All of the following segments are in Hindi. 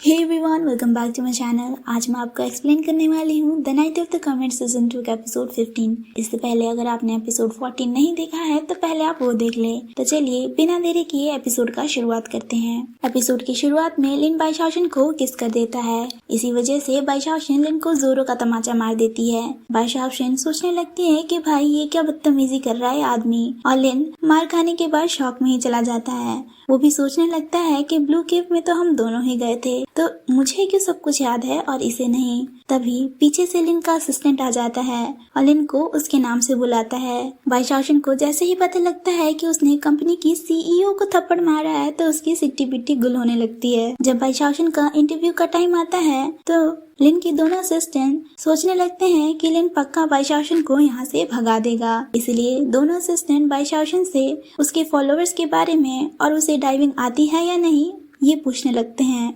Hey everyone, welcome back to my channel. आज मैं आपको एक्सप्लेन करने वाली हूँ the knight of the comet season 2 का एपिसोड 15। इससे पहले अगर आपने एपिसोड 14 नहीं देखा है तो पहले आप वो देख लें। तो चलिए बिना देरी किए एपिसोड का शुरुआत करते हैं। एपिसोड की शुरुआत में लिन बाईशाओशन को किस कर देता है। इसी वजह से बाईशाओशन लिन को जोरों का तमाचा मार देती है। बाईशाओशन सोचने लगती है कि भाई ये क्या बदतमीजी कर रहा है आदमी, और लिन मार खाने के बाद शॉक में ही चला जाता है। वो भी सोचने लगता है कि ब्लू केव में तो हम दोनों ही गए थे, तो मुझे क्यों सब कुछ याद है और इसे नहीं। तभी पीछे से लिन का असिस्टेंट आ जाता है और लिन को उसके नाम से बुलाता है। बाईशाओशन को जैसे ही पता लगता है कि उसने कंपनी की सीईओ को थप्पड़ मारा है तो उसकी सिट्टी पिट्टी गुल होने लगती है। जब बाईशाओशन का इंटरव्यू का टाइम आता है तो लिन के दोनों असिस्टेंट सोचने लगते हैं कि लिन पक्का बाईशाओशन को यहाँ से भगा देगा। इसलिए दोनों असिस्टेंट बाईशाओशन से उसके फॉलोअर्स के बारे में और उसे डाइविंग आती है या नहीं ये पूछने लगते हैं।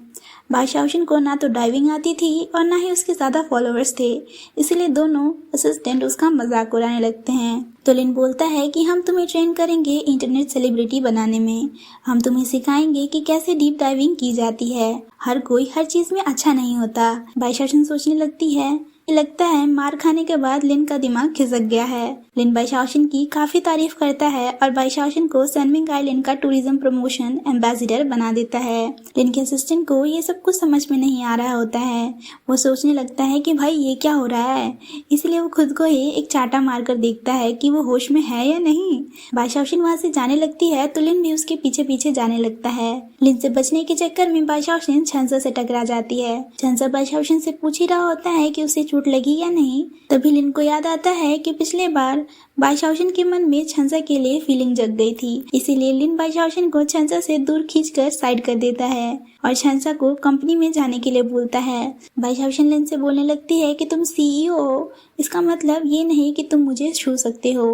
बाईशाओशन को ना तो डाइविंग आती थी और ना ही उसके ज्यादा फॉलोअर्स थे, इसलिए दोनों असिस्टेंट उसका मजाक उड़ाने लगते हैं। तो लिन बोलता है कि हम तुम्हें ट्रेन करेंगे इंटरनेट सेलिब्रिटी बनाने में। हम तुम्हें सिखाएंगे कि कैसे डीप डाइविंग की जाती है। हर कोई हर चीज में अच्छा नहीं होता। बाईशाओशन सोचने लगती है, लगता है मार खाने के बाद लिन का दिमाग खिसक गया है। लिन बाईशाओशन की काफी तारीफ करता है और बाईशाओशन को सनमिंग आइलैंड का टूरिज्म प्रमोशन एम्बेसडर बना देता है। लिन के असिस्टेंट को ये सब कुछ समझ में नहीं आ रहा होता है। वो सोचने लगता है कि भाई ये क्या हो रहा है, इसलिए वो खुद को ही एक चाटा मारकर देखता है कि वो होश में है या नहीं। बाईशाओशन वहाँ से जाने लगती है तो लिन भी उसके पीछे पीछे जाने लगता है। लिन से बचने के चक्कर में बाईशाओशन छंसा से टकरा जाती है। छंसा बाईशाओशन से पूछ ही रहा होता है कि उसे चोट लगी या नहीं। तभी लिन को याद आता है कि पिछले बार बाईशाओशन के मन में छंसा के लिए फीलिंग जग गई थी, इसीलिए लिन बाईशाओशन को छंसा से दूर खींचकर साइड कर देता है और छंसा को कंपनी में जाने के लिए बोलता है। बाईशाओशन लिन से बोलने लगती है कि तुम सीईओ हो, इसका मतलब ये नहीं कि तुम मुझे छू सकते हो।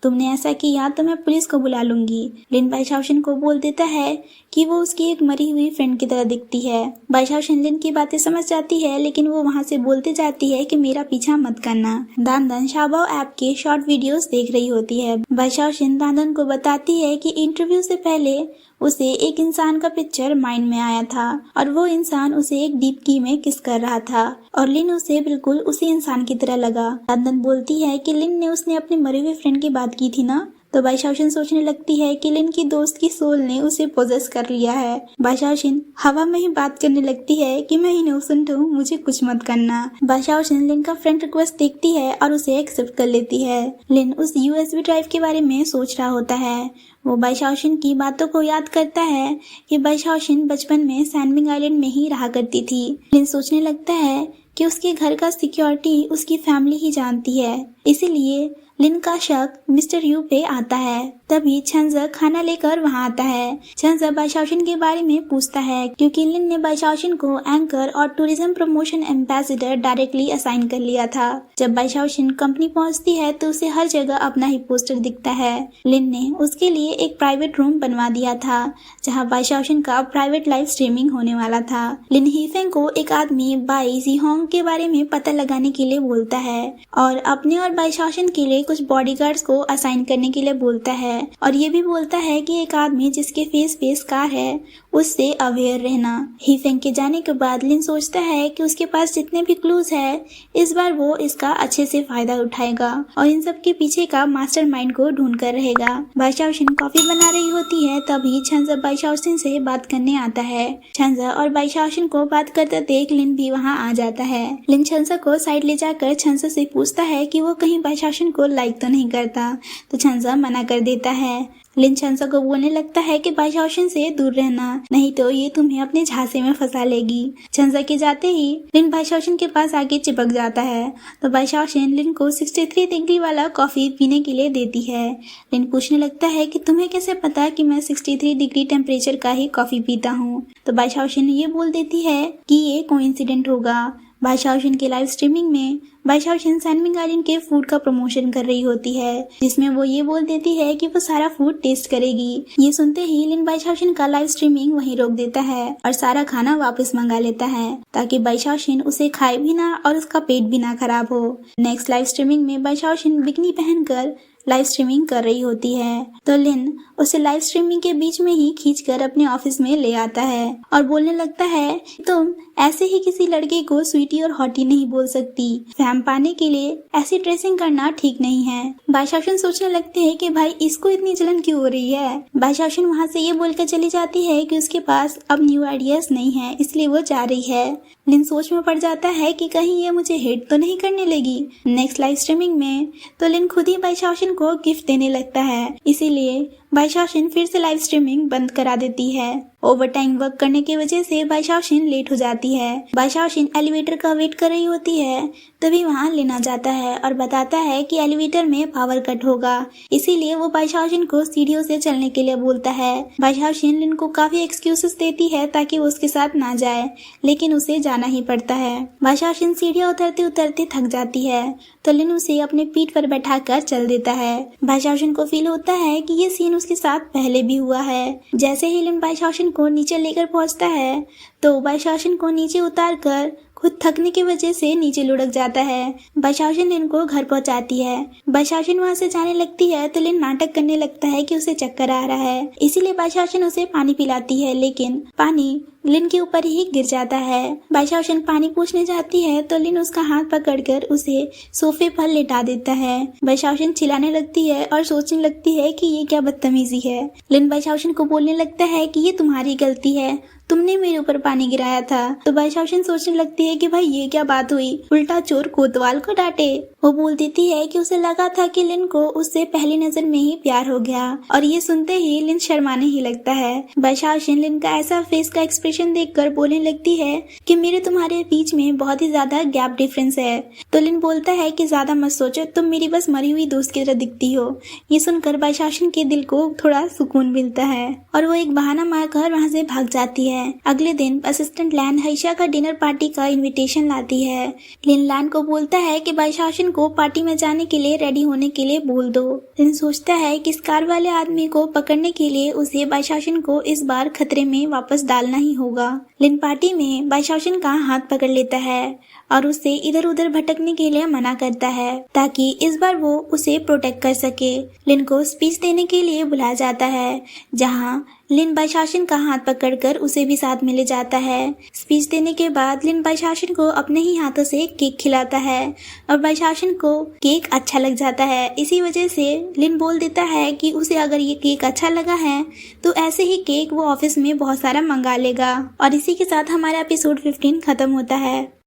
तुमने ऐसा किया तो मैं पुलिस को बुला लूंगी। लिन बाईशाओशन को बोल देता है कि वो उसकी एक मरी हुई फ्रेंड की तरह दिखती है। बाईशाओशन लिन की बातें समझ जाती है, लेकिन वो वहाँ से बोलते जाती है कि मेरा पीछा मत करना। दानदन शाओबाओ ऐप के शॉर्ट वीडियोस देख रही होती है। बाईशाओशन दानदन को बताती है कि इंटरव्यू से पहले उसे एक इंसान का पिक्चर माइंड में आया था और वो इंसान उसे एक डीप की में किस कर रहा था और लिन उसे बिल्कुल उसी इंसान की तरह लगा। दानदन बोलती है कि लिन ने उसने अपने मरे हुए फ्रेंड की बात की थी ना। तो बाईशाओशन सोचने लगती है कि लिन की दोस्त की सोल ने उसे पोजेस कर लिया है। बाईशाओशन हवा में ही बात करने लगती है कि मैं इनोसेंट हूँ, मुझे कुछ मत करना। बाईशाओशन लिन का फ्रेंड रिक्वेस्ट देखती है और उसे एक्सेप्ट कर लेती है। लिन उस यूएसबी ड्राइव के बारे में सोच रहा होता है। वो बाईशाओशन की बातों को याद करता है कि बाईशाओशन बचपन में सनमिंग आइलैंड में ही रहा करती थी। लिन सोचने लगता है कि उसके घर का सिक्योरिटी उसकी फैमिली ही जानती है, इसीलिए लिन का शक मिस्टर यू पे आता है। तभी छंजा खाना लेकर वहाँ आता है। छंजा बाईशाओशन के बारे में पूछता है क्योंकि लिन ने बाईशाओशन को एंकर और tourism promotion ambassador directly assign कर लिया था। जब बाईशाओशन कंपनी पहुँचती है तो उसे हर जगह अपना ही पोस्टर दिखता है। लिन ने उसके लिए एक प्राइवेट रूम बनवा दिया था जहाँ बाईशाओशन का प्राइवेट लाइव स्ट्रीमिंग होने वाला था। लिन हीफेंग को एक आदमी बाई जीहोंग के बारे में पता लगाने के लिए बोलता है और अपने और बाईशाओशन के लिए कुछ बॉडीगार्ड्स को असाइन करने के लिए बोलता है और ये भी बोलता है कि एक आदमी जिसके फेस पे स्कार है उससे अवेयर रहना। हीफेंग के जाने के बाद लिन सोचता है कि उसके पास जितने भी क्लूज है इस बार वो इसका अच्छे से फायदा उठाएगा और इन सब के पीछे का मास्टरमाइंड को ढूंढ कर रहेगा। बाईशाओशन कॉफी बना रही होती है तभी छंजा बाईशाओशन से बात करने आता है। छंजा और बाईशाओशन को बात करते देख लिन भी वहाँ आ जाता है। लिन छंजा को साइड ले जाकर छंजा से पूछता है कि वो कहीं बाईशाओशन को लाइक तो नहीं करता, तो छंजा मना कर देता है। लिन छंसा को बोलने लगता है कि बाईशाओशन से दूर रहना, नहीं तो ये तुम्हें अपने झांसे में फंसा लेगी। छंसा के जाते ही लिन बाईशाओशन के पास आके चिपक जाता है तो बाईशाओशन लिन को 63 डिग्री वाला कॉफी पीने के लिए देती है। लिन पूछने लगता है कि तुम्हें कैसे पता कि मैं 63 डिग्री टेम्परेचर का ही कॉफी पीता हूँ। तो बाईशाओशन ये बोल देती है कि ये कोइंसिडेंट होगा। बाईशाओशन के लाइव स्ट्रीमिंग में बाईशाओशन सनमिंग आइलैंड के फूड का प्रमोशन कर रही होती है, जिसमें वो ये बोल देती है कि वो सारा फूड टेस्ट करेगी। ये सुनते ही लिन बाईशाओशन का लाइव स्ट्रीमिंग वहीं रोक देता है और सारा खाना वापस मंगा लेता है ताकि बाईशाओशन उसे खाए भी ना और उसका पेट भी ना खराब हो। नेक्स्ट लाइव स्ट्रीमिंग में बाईशाओशन बिकनी पहनकर लाइव स्ट्रीमिंग कर रही होती है तो लिन उसे लाइव स्ट्रीमिंग के बीच में ही खींचकर अपने ऑफिस में ले आता है और बोलने लगता है तुम ऐसे ही किसी लड़के को स्वीटी और हॉटी नहीं बोल सकती। फैम पाने के लिए ऐसी ड्रेसिंग करना ठीक नहीं है। बाईशाओशन सोचने लगते हैं कि भाई इसको इतनी जलन क्यों हो रही है। बाईशाओशन वहाँ से ये बोलकर चली जाती है कि उसके पास अब न्यू आइडियाज नहीं है, इसलिए वो जा रही है। लिन सोच में पड़ जाता है कि कहीं ये मुझे हेट तो नहीं करने लगी। नेक्स्ट लाइव स्ट्रीमिंग में तो लिन खुद ही बाईशाओशन को गिफ्ट देने लगता है, इसीलिए बाईशाओशन फिर से लाइव स्ट्रीमिंग बंद करा देती है। ओवर टाइम वर्क करने की वजह से बाईशाओशन लेट हो जाती है। बाईशाओशन एलिवेटर का वेट कर रही होती है, तभी वहाँ लिन आ जाता है और बताता है कि एलिवेटर में पावर कट होगा, इसीलिए वो बाईशाओशन को सीढ़ियों से चलने के लिए बोलता है। बाईशाओशन लिन को काफी एक्सक्यूजेस देती है ताकि वो उसके साथ ना जाए, लेकिन उसे जाना ही पड़ता है। बाईशाओशन सीढ़ियाँ उतरते उतरते थक जाती है तो लिन उसे अपने पीठ पर बैठाकर चल देता है। बाईशाओशन को फील होता है कि ये सीन उसके साथ पहले भी हुआ है। जैसे ही लिन बाईशाओशन को नीचे लेकर पहुंचता है तो बाईशाओशन को नीचे उतार कर खुद थकने की वजह से नीचे लुढ़क जाता है। बाईशाओशन लिन को घर पहुंचाती है। बाईशाओशन वहां से जाने लगती है तो लिन नाटक करने लगता है कि उसे चक्कर आ रहा है, इसीलिए बाईशाओशन उसे पानी पिलाती है, लेकिन पानी लिन के ऊपर ही गिर जाता है। बाईशाओशन पानी पूछने जाती है तो लिन उसका हाथ पकड़कर उसे सोफे पर लेटा देता है। बाईशाओशन चिल्लाने लगती है और सोचने लगती है कि ये क्या बदतमीजी है। लिन बाईशाओशन को बोलने लगता है कि ये तुम्हारी गलती है, तुमने मेरे ऊपर पानी गिराया था। तो बाईशाओशन सोचने लगती है कि भाई ये क्या बात हुई, उल्टा चोर कोतवाल को डांटे। वो बोल देती है कि उसे लगा था कि लिन को उससे पहली नजर में ही प्यार हो गया, और ये सुनते ही लिन शर्माने ही लगता है। बाईशाओशन लिन का ऐसा फेस का एक्सप्रेशन देखकर बोलने लगती है कि मेरे तुम्हारे बीच में बहुत ही ज्यादा गैप डिफरेंस है। तो लिन बोलता है कि ज्यादा मत सोचो, तुम मेरी बस मरी हुई दोस्त की तरह दिखती हो। ये सुनकर बाईशाओशन के दिल को थोड़ा सुकून मिलता है और वो एक बहाना मारकर वहाँ से भाग जाती है। अगले दिन असिस्टेंट लैन हईशा का डिनर पार्टी का इनविटेशन लाती है। लिन लैन को बोलता है कि बाईशाओशन को पार्टी में जाने के लिए रेडी होने के लिए बोल दो। लिन सोचता है कि इस कार वाले आदमी को पकड़ने के लिए उसे बाईशाओशन को इस बार खतरे में वापस डालना ही होगा। लिन पार्टी में बाईशाओशन का हाथ पकड़ लेता है और उसे इधर उधर भटकने के लिए मना करता है ताकि इस बार वो उसे प्रोटेक्ट कर सके। लिन को स्पीच देने के लिए बुलाया जाता है, जहाँ लिन बाईशाओशन का हाथ पकड़कर उसे भी साथ में ले जाता है। स्पीच देने के बाद लिन बाईशाओशन को अपने ही हाथों से केक खिलाता है और बाईशाओशन को केक अच्छा लग जाता है। इसी वजह से लिन बोल देता है कि उसे अगर ये केक अच्छा लगा है तो ऐसे ही केक वो ऑफिस में बहुत सारा मंगा लेगा। और इसी के साथ हमारा एपिसोड 15 खत्म होता है।